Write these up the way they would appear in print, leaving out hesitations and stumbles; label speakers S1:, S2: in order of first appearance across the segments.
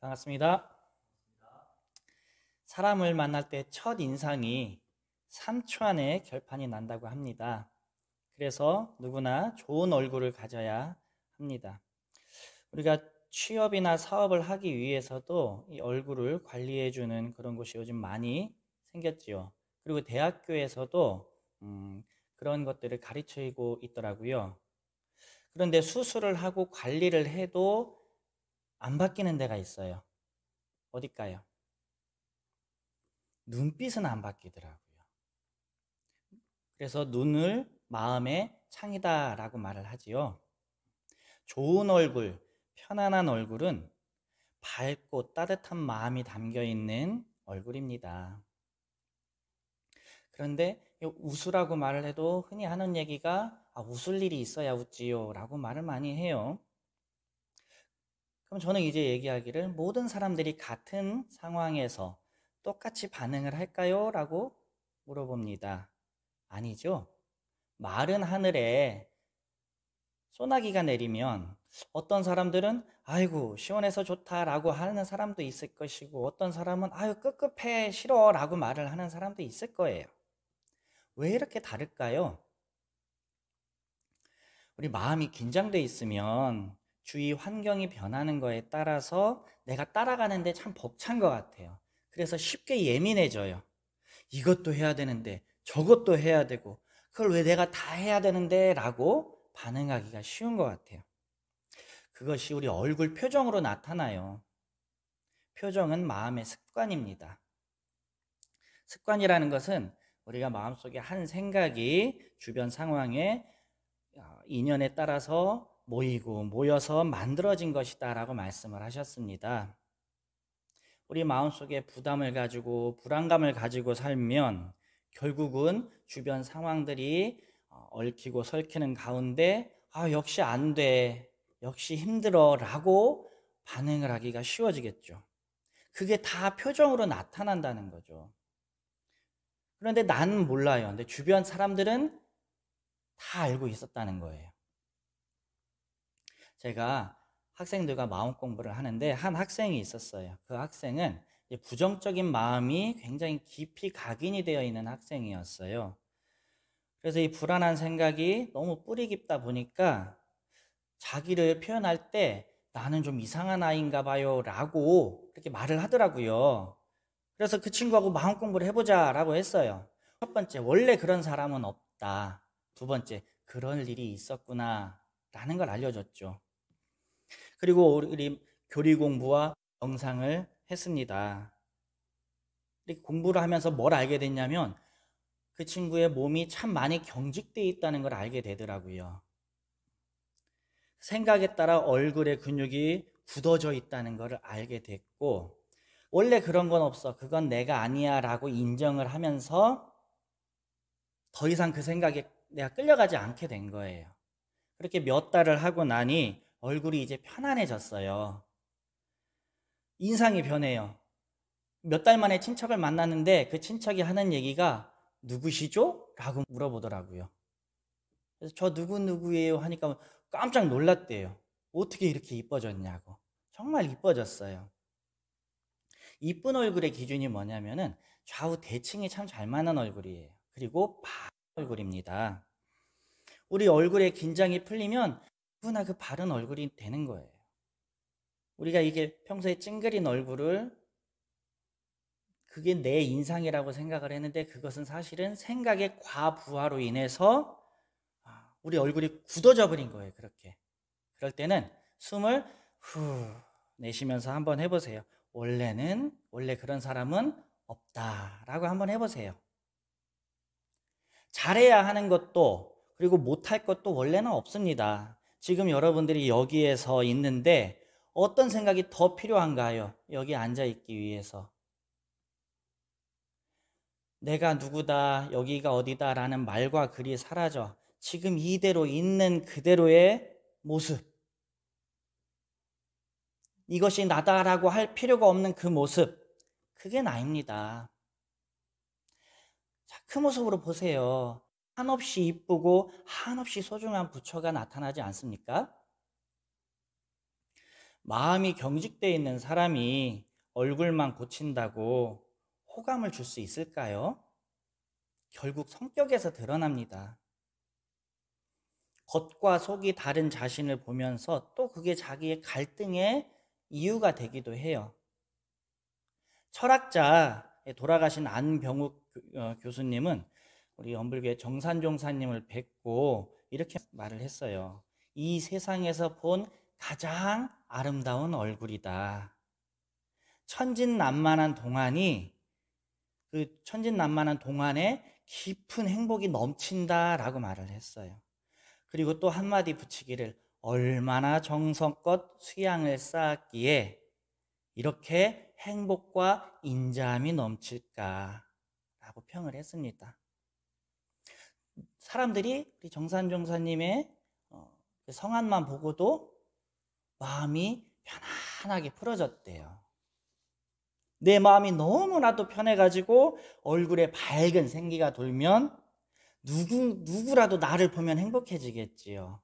S1: 반갑습니다. 사람을 만날 때 첫 인상이 3초 안에 결판이 난다고 합니다. 그래서 누구나 좋은 얼굴을 가져야 합니다. 우리가 취업이나 사업을 하기 위해서도 이 얼굴을 관리해주는 그런 곳이 요즘 많이 생겼지요. 그리고 대학교에서도 그런 것들을 가르치고 있더라고요. 그런데 수술을 하고 관리를 해도 안 바뀌는 데가 있어요. 어딜까요? 눈빛은 안 바뀌더라고요. 그래서 눈을 마음의 창이다라고 말을 하지요. 좋은 얼굴, 편안한 얼굴은 밝고 따뜻한 마음이 담겨 있는 얼굴입니다. 그런데 웃으라고 말을 해도 흔히 하는 얘기가 웃을 일이 있어야 웃지요 라고 말을 많이 해요. 그럼 저는 이제 얘기하기를 모든 사람들이 같은 상황에서 똑같이 반응을 할까요? 라고 물어봅니다. 아니죠. 마른 하늘에 소나기가 내리면 어떤 사람들은 아이고 시원해서 좋다라고 하는 사람도 있을 것이고 어떤 사람은 아유 끄급해 싫어라고 말을 하는 사람도 있을 거예요. 왜 이렇게 다를까요? 우리 마음이 긴장돼 있으면 주위 환경이 변하는 거에 따라서 내가 따라가는데 참 벅찬 것 같아요. 그래서 쉽게 예민해져요. 이것도 해야 되는데 저것도 해야 되고 그걸 왜 내가 다 해야 되는데 라고 반응하기가 쉬운 것 같아요. 그것이 우리 얼굴 표정으로 나타나요. 표정은 마음의 습관입니다. 습관이라는 것은 우리가 마음속에 한 생각이 주변 상황에 인연에 따라서 모여서 만들어진 것이다 라고 말씀을 하셨습니다. 우리 마음속에 부담을 가지고 불안감을 가지고 살면 결국은 주변 상황들이 얽히고 설키는 가운데 역시 안 돼, 역시 힘들어 라고 반응을 하기가 쉬워지겠죠. 그게 다 표정으로 나타난다는 거죠. 그런데 나는 몰라요. 근데 주변 사람들은 다 알고 있었다는 거예요. 제가 학생들과 마음 공부를 하는데 한 학생이 있었어요. 그 학생은 부정적인 마음이 굉장히 깊이 각인이 되어 있는 학생이었어요. 그래서 이 불안한 생각이 너무 뿌리 깊다 보니까 자기를 표현할 때 나는 좀 이상한 아이인가 봐요 라고 그렇게 말을 하더라고요. 그래서 그 친구하고 마음 공부를 해보자 라고 했어요. 첫 번째, 원래 그런 사람은 없다. 두 번째, 그런 일이 있었구나 라는 걸 알려줬죠. 그리고 우리 교리 공부와 명상을 했습니다. 이렇게 공부를 하면서 뭘 알게 됐냐면 그 친구의 몸이 참 많이 경직되어 있다는 걸 알게 되더라고요. 생각에 따라 얼굴의 근육이 굳어져 있다는 걸 알게 됐고 원래 그런 건 없어. 그건 내가 아니야 라고 인정을 하면서 더 이상 그 생각에 내가 끌려가지 않게 된 거예요. 그렇게 몇 달을 하고 나니 얼굴이 이제 편안해졌어요. 인상이 변해요. 몇 달 만에 친척을 만났는데 그 친척이 하는 얘기가 누구시죠? 라고 물어보더라고요. 그래서 저 누구누구예요 하니까 깜짝 놀랐대요. 어떻게 이렇게 이뻐졌냐고. 정말 이뻐졌어요. 이쁜 얼굴의 기준이 뭐냐면은 좌우 대칭이 참 잘 맞는 얼굴이에요. 그리고 바른 얼굴입니다. 우리 얼굴에 긴장이 풀리면 누구나 그 바른 얼굴이 되는 거예요. 우리가 이게 평소에 찡그린 얼굴을 그게 내 인상이라고 생각을 했는데 그것은 사실은 생각의 과부하로 인해서 우리 얼굴이 굳어져 버린 거예요. 그렇게. 그럴 때는 숨을 후 내쉬면서 한번 해보세요. 원래 그런 사람은 없다라고 한번 해보세요. 잘해야 하는 것도 그리고 못할 것도 원래는 없습니다. 지금 여러분들이 여기에서 있는데 어떤 생각이 더 필요한가요? 여기 앉아 있기 위해서. 내가 누구다, 여기가 어디다 라는 말과 글이 사라져 지금 이대로 있는 그대로의 모습, 이것이 나다라고 할 필요가 없는 그 모습, 그게 나입니다. 자, 그 모습으로 보세요. 한없이 이쁘고 한없이 소중한 부처가 나타나지 않습니까? 마음이 경직되어 있는 사람이 얼굴만 고친다고 호감을 줄 수 있을까요? 결국 성격에서 드러납니다. 겉과 속이 다른 자신을 보면서 또 그게 자기의 갈등의 이유가 되기도 해요. 철학자 돌아가신 안병욱 교수님은 우리 연불교회 정산종사님을 뵙고 이렇게 말을 했어요. 이 세상에서 본 가장 아름다운 얼굴이다. 천진난만한 동안이 그 천진난만한 동안에 깊은 행복이 넘친다라고 말을 했어요. 그리고 또 한마디 붙이기를 얼마나 정성껏 수양을 쌓았기에 이렇게 행복과 인자함이 넘칠까라고 평을 했습니다. 사람들이 우리 정산종사님의 성안만 보고도 마음이 편안하게 풀어졌대요. 내 마음이 너무나도 편해가지고 얼굴에 밝은 생기가 돌면 누구라도 나를 보면 행복해지겠지요.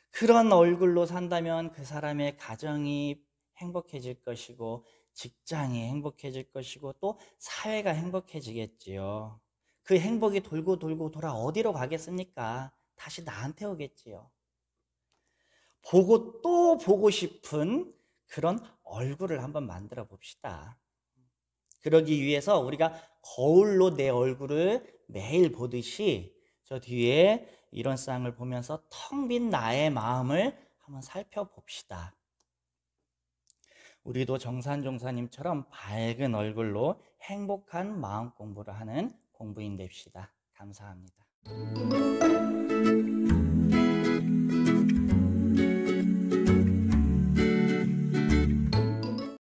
S1: 그런 얼굴로 산다면 그 사람의 가정이 행복해질 것이고 직장이 행복해질 것이고 또 사회가 행복해지겠지요. 그 행복이 돌고 돌고 돌아 어디로 가겠습니까? 다시 나한테 오겠지요. 보고 또 보고 싶은 그런 얼굴을 한번 만들어 봅시다. 그러기 위해서 우리가 거울로 내 얼굴을 매일 보듯이 저 뒤에 이런 쌍을 보면서 텅 빈 나의 마음을 한번 살펴봅시다. 우리도 정산종사님처럼 밝은 얼굴로 행복한 마음 공부를 하는 공부인 됩시다. 감사합니다.